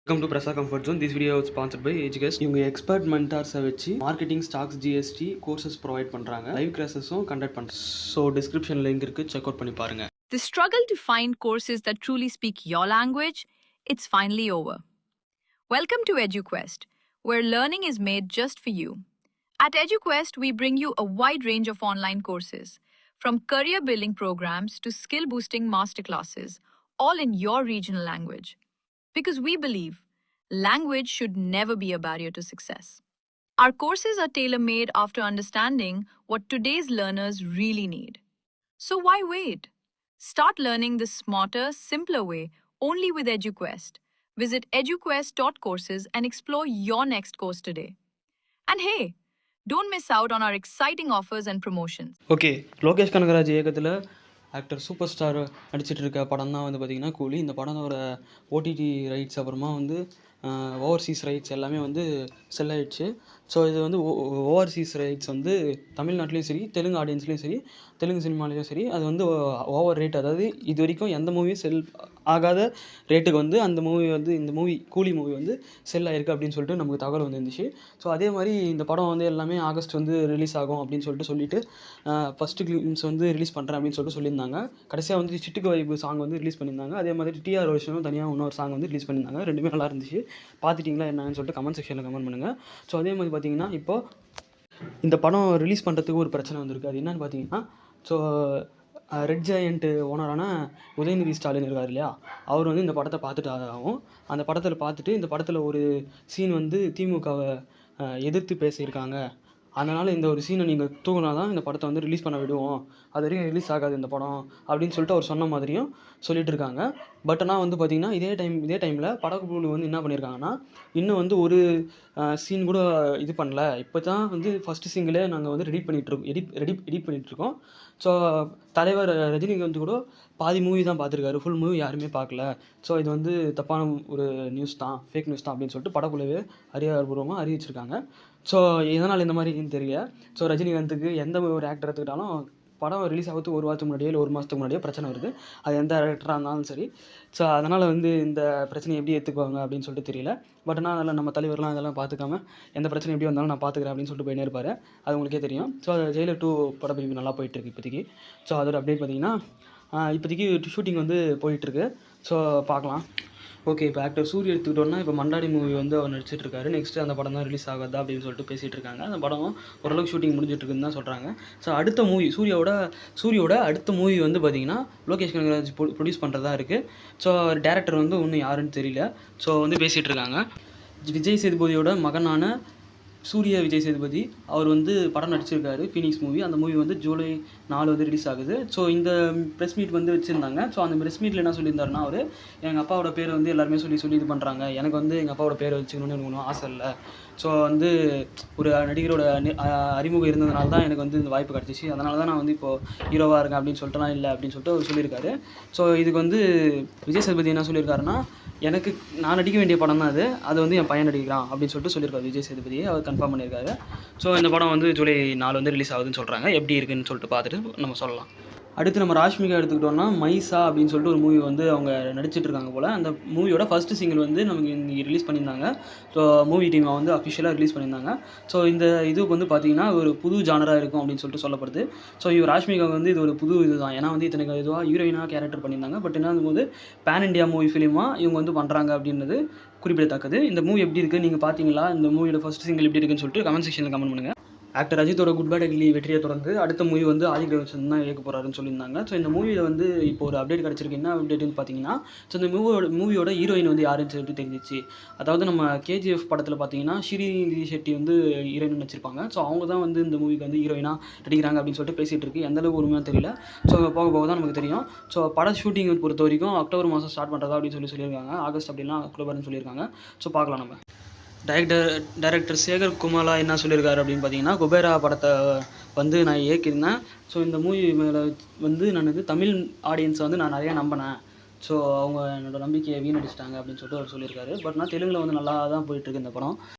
Welcome to Prasa Comfort Zone. This video is sponsored by EdgeGuest. இவங்க expert மென்டார்ஸை வச்சு marketing stocks GST courses provide பண்ணுறாங்க. Live கிளாஸஸும் conduct பண்ணுறாங்க. So description link இருக்குது, check out பண்ணி பாருங்கள். The struggle to find courses that truly speak your language, it's finally over. Welcome to EduQuest, where learning is made just for you. At EduQuest, we bring you a wide range of online courses, from career building programs to skill boosting masterclasses, all in your regional language. Because we believe language should never be a barrier to success. Our courses are tailor-made after understanding what today's learners really need. So why wait? Start learning the smarter, simpler way only with EduQuest. Visit eduquest.courses and explore your next course today. And hey, don't miss out on our exciting offers and promotions. Okay, Lokesh Kanagaraj இயக்கத்தில் actor super star நடிச்சிட்டு இருக்க படம் தான் வந்து பார்த்திங்கன்னா கூலி. இந்த படத்தோட ஓடிடி ரைட்ஸ் அப்புறமா வந்து ஓவர்சீஸ் ரைட்ஸ் எல்லாமே வந்து செல் ஆகிடுச்சு. ஸோ இது வந்து ஓவர்சீஸ் ரைட்ஸ் வந்து தமிழ்நாட்டிலையும் சரி, தெலுங்கு ஆடியன்ஸ்லேயும் சரி, தெலுங்கு சினிமாலேயும் சரி, அது வந்து ஓவர் ரேட், அதாவது இது வரைக்கும் எந்த மூவியும் செல் ஆகாத ரேட்டுக்கு வந்து அந்த மூவி வந்து இந்த மூவி கூலி மூவி வந்து செல் ஆகிருக்கு அப்படின்னு சொல்லிட்டு நமக்கு தகவல் வந்துருந்துச்சு. ஸோ அதே மாதிரி இந்த படம் வந்து எல்லாமே ஆகஸ்ட் வந்து ரிலீஸ் ஆகும் அப்படின்னு சொல்லிட்டு ஃபஸ்ட்டு கிளிம்ஸ் வந்து ரிலீஸ் பண்ணுறேன் அப்படின்னு சொல்லிட்டு சொல்லியிருந்தாங்க. கடைசியாக வந்து சிட்டுக்கு வைப்பு சாங் வந்து ரிலீஸ் பண்ணியிருந்தாங்க. அதே மாதிரி டிஆர் வருஷனும் தனியாக இன்னொரு சாங் வந்து ரிலீஸ் பண்ணியிருந்தாங்க. ரெண்டுமே நல்லா இருந்துச்சு. பார்த்துட்டிங்களா என்னன்னு சொல்லிட்டு கமெண்ட் செக்ஷனில் கமெண்ட் பண்ணுங்கள். ஸோ அதே மாதிரி பார்த்தீங்கன்னா இப்போது இந்த படம் ரிலீஸ் பண்ணுறதுக்கு ஒரு பிரச்சனை வந்திருக்கு. அது என்னென்னு பார்த்தீங்கன்னா, ஸோ ரெட் ஜெயண்ட் ஓனரான உதயநிதி ஸ்டாலின் இருக்கார் இல்லையா, அவர் வந்து இந்த படத்தை பார்த்துட்டு ஆகும். அந்த படத்தில் பார்த்துட்டு இந்த படத்தில் ஒரு சீன் வந்து திமுகவை எதிர்த்து பேசியிருக்காங்க. அதனால் இந்த ஒரு சீனை நீங்கள் தூங்கினா தான் இந்த படத்தை வந்து ரிலீஸ் பண்ண விடுவோம், அது வரைக்கும் ரிலீஸ் ஆகாது இந்த படம் அப்படின்னு சொல்லிட்டு அவர் சொன்ன மாதிரியும் சொல்லிட்டு இருக்காங்க. பட் ஆனால் வந்து பார்த்திங்கன்னா இதே டைமில் படக்குழு வந்து என்ன பண்ணியிருக்காங்கன்னா, இன்னும் வந்து ஒரு சீன் கூட இது பண்ணல. இப்போ தான் வந்து ஃபஸ்ட்டு சிங்கிளே நாங்கள் வந்து எடிட் பண்ணிகிட்ருக்கோம். ஸோ தலைவர் ரஜினிகாந்த் கூட பாதி மூவி தான் பார்த்துருக்காரு, ஃபுல் மூவி யாருமே பார்க்கல. ஸோ இது வந்து தப்பான ஒரு நியூஸ் தான், ஃபேக் நியூஸ் தான் அப்படின்னு சொல்லிட்டு படக்குழுவே அதிகாரப்பூர்வமாக அறிவிச்சிருக்காங்க. ஸோ எதனால் இந்த மாதிரின்னு தெரியல. ஸோ ரஜினிகாந்துக்கு எந்த ஒரு ஆக்டர் எடுத்துக்கிட்டாலும் படம் ரிலீஸ் ஆகிறதுக்கு ஒரு வாரத்துக்கு முன்னாடியோ இல்லை ஒரு மாதத்துக்கு முன்னாடியோ பிரச்சனை வருது, அது எந்த டேரக்டராக இருந்தாலும் சரி. ஸோ அதனால் வந்து இந்த பிரச்சனையை எப்படி எடுத்துக்குவாங்க அப்படின்னு சொல்லிட்டு தெரியல. பட் ஆனால் அதில் நம்ம தலைவர்லாம் அதெல்லாம் பார்த்துக்காம எந்த பிரச்சனை எப்படி வந்தாலும் நான் பார்த்துக்கிறேன் அப்படின்னு சொல்லிட்டு போயினே இருப்பார், அது உங்களுக்கே தெரியும். ஸோ ஜெயிலர் 2 படப்பிடிப்பு நல்லா போயிட்டுருக்கு இப்போதைக்கு. ஸோ அதோட அப்டேட் பார்த்திங்கன்னா, இப்போதைக்கு ஷூட்டிங் வந்து போயிட்டுருக்கு. ஸோ பார்க்கலாம். ஓகே, இப்போ ஆக்டர் சூரிய எடுத்துக்கிட்டோன்னா, இப்போ மண்டாடி மூவி வந்து அவர் நடிச்சிட்டு இருக்காரு. நெக்ஸ்ட்டு அந்த படம் தான் ரிலீஸ் ஆகாதா அப்படின்னு சொல்லிட்டு பேசிகிட்டு இருக்காங்க. அந்த படம் ஓரளவுக்கு ஷூட்டிங் முடிஞ்சிட்ருக்குன்னு தான் சொல்கிறாங்க. ஸோ அடுத்த மூவி சூரியோட அடுத்த மூவி வந்து பார்த்திங்கன்னா லோகேஷ் கனகராஜ் ப்ரொடியூஸ் பண்ணுறதா இருக்குது. ஸோ டேரக்டர் வந்து இன்னும் யாருன்னு தெரியல. ஸோ வந்து பேசிகிட்டு இருக்காங்க. விஜய் சேதுபதியோட மகனான சூர்யா விஜய் சேதுபதி அவர் வந்து படம் நடிச்சிருக்காரு, ஃபீனிக்ஸ் மூவி. அந்த மூவி வந்து ஜூலை 4 வந்து ரிலீஸ் ஆகுது. ஸோ இந்த ப்ரெஸ் மீட் வந்து வச்சுருந்தாங்க. ஸோ அந்த ப்ரெஸ் மீட்டில் என்ன சொல்லியிருந்தாருன்னா, அவர் எங்கள் அப்பாவோட பேர் வந்து எல்லாருமே சொல்லி இது பண்ணுறாங்க, எனக்கு வந்து எங்கள் அப்பாவோட பேரை வச்சுக்கணும்னு எனக்கு ஒன்றும் ஆசை இல்லை. ஸோ வந்து ஒரு நடிகரோட அறிமுகம் இருந்ததுனால தான் எனக்கு வந்து இந்த வாய்ப்பு கிடச்சிச்சு, அதனால தான் நான் வந்து இப்போது ஹீரோவாக இருக்கேன் அப்படின்னு சொல்லிட்டுலாம் இல்லை அப்படின்னு சொல்லிட்டு அவர் சொல்லியிருக்காரு. ஸோ இதுக்கு வந்து விஜய் சேதுபதி என்ன சொல்லியிருக்காருன்னா, எனக்கு நான் நடிக்க வேண்டிய படம் தான் அது வந்து என் பையன் நடிக்கிறான் அப்படின்னு சொல்லிட்டு சொல்லியிருக்காரு விஜய் சேதுபதியை. அவர் கன்ஃபார்ம் பண்ணியிருக்காரு. ஸோ இந்த படம் வந்து ஜூலை 4 வந்து ரிலீஸ் ஆகுதுன்னு சொல்கிறாங்க. எப்படி இருக்குன்னு சொல்லிட்டு பார்த்துட்டு நம்ம சொல்லலாம். அடுத்து நம்ம ராஷ்மிகா எடுத்துக்கிட்டோம்னா, மைசா அப்படின்னு சொல்லிட்டு ஒரு மூவி வந்து அவங்க நடிச்சிட்டு இருக்காங்க போல். அந்த மூவியோட ஃபஸ்ட்டு சிங்கிள் வந்து நமக்கு இன்றைக்கி ரிலீஸ் பண்ணியிருந்தாங்க. ஸோ மூவி டீமை வந்து அஃபிஷியலாக ரிலீஸ் பண்ணியிருந்தாங்க. ஸோ இந்த இதுக்கு வந்து பார்த்திங்கன்னா ஒரு புது ஜானராக இருக்கும் அப்படின்னு சொல்லிட்டு சொல்லப்படுது. ஸோ ராஷ்மிகா வந்து இது ஒரு புது இது தான். ஏன்னா வந்து இத்தனை இதுவாக ஹீரோயினாக கேரக்டர் பண்ணியிருந்தாங்க. பட் என்னது போது பேன் இண்டியா மூவி ஃபிலிமாக இவங்க வந்து பண்ணுறாங்க அப்படின்றது குறிப்பிடத்தக்கது. இந்த மூவி எப்படி இருக்குது, நீங்கள் பார்த்தீங்களா, இந்த மூவியோட ஃபஸ்ட் சிங்கிள் எப்படி இருக்குன்னு சொல்லிட்டு கமெண்ட் செக்ஷனில் கமெண்ட் பண்ணுங்கள். ஆக்டர் அஜித்தோட குட் பேட் அக்லி வெற்றியை தொடர்ந்து அடுத்த மூவி வந்து ஆதித்ய ரோஷன் தான் இயக்க போகிறாருன்னு சொல்லியிருந்தாங்க. ஸோ இந்த மூவியில் வந்து இப்போ ஒரு அப்டேட் கிடச்சிருக்கு. என்ன அப்டேட்னு பார்த்தீங்கன்னா, ஸோ இந்த மூவியோட ஹீரோயின் வந்து யாருன்னு சொல்லிட்டு தெரிஞ்சிச்சு. அதாவது நம்ம கேஜிஎஃப் படத்தில் பார்த்தீங்கன்னா ஸ்ரீநிதி ஷெட்டி வந்து ஹீரோயின் நடிச்சிருப்பாங்க. ஸோ அவங்க தான் வந்து இந்த மூவிக்கு வந்து ஹீரோயினாக நடிக்கிறாங்க அப்படின்னு சொல்லிட்டு பேசிகிட்டு இருக்கு. எந்தளவுக்கு உண்மையாக தெரியல. ஸோ போக தான் நமக்கு தெரியும். ஸோ பட ஷூட்டிங் பொறுத்த வரைக்கும் அக்டோபர் மாதம் ஸ்டார்ட் பண்ணுறதா அப்படின்னு சொல்லியிருக்காங்க. ஆகஸ்ட் அப்படின்னா அக்டோபர்னு சொல்லியிருக்காங்க. ஸோ பார்க்கலாம். நம்ம டைரக்டர் சேகர் குமாலா என்ன சொல்லியிருக்காரு அப்படின்னு பார்த்தீங்கன்னா, குபேரா படத்தை வந்து நான் இயக்கியிருந்தேன். ஸோ இந்த மூவி மேலே வந்து நான் வந்து தமிழ் ஆடியன்ஸை வந்து நான் நிறையா நம்பினேன். ஸோ அவங்க என்னோடய நம்பிக்கையை வீணடிச்சிட்டாங்க அப்படின்னு சொல்லிட்டு அவர் சொல்லியிருக்காரு. பட் நான் தெலுங்கில் வந்து நல்லா தான் போயிட்டுருக்கு இந்த படம்.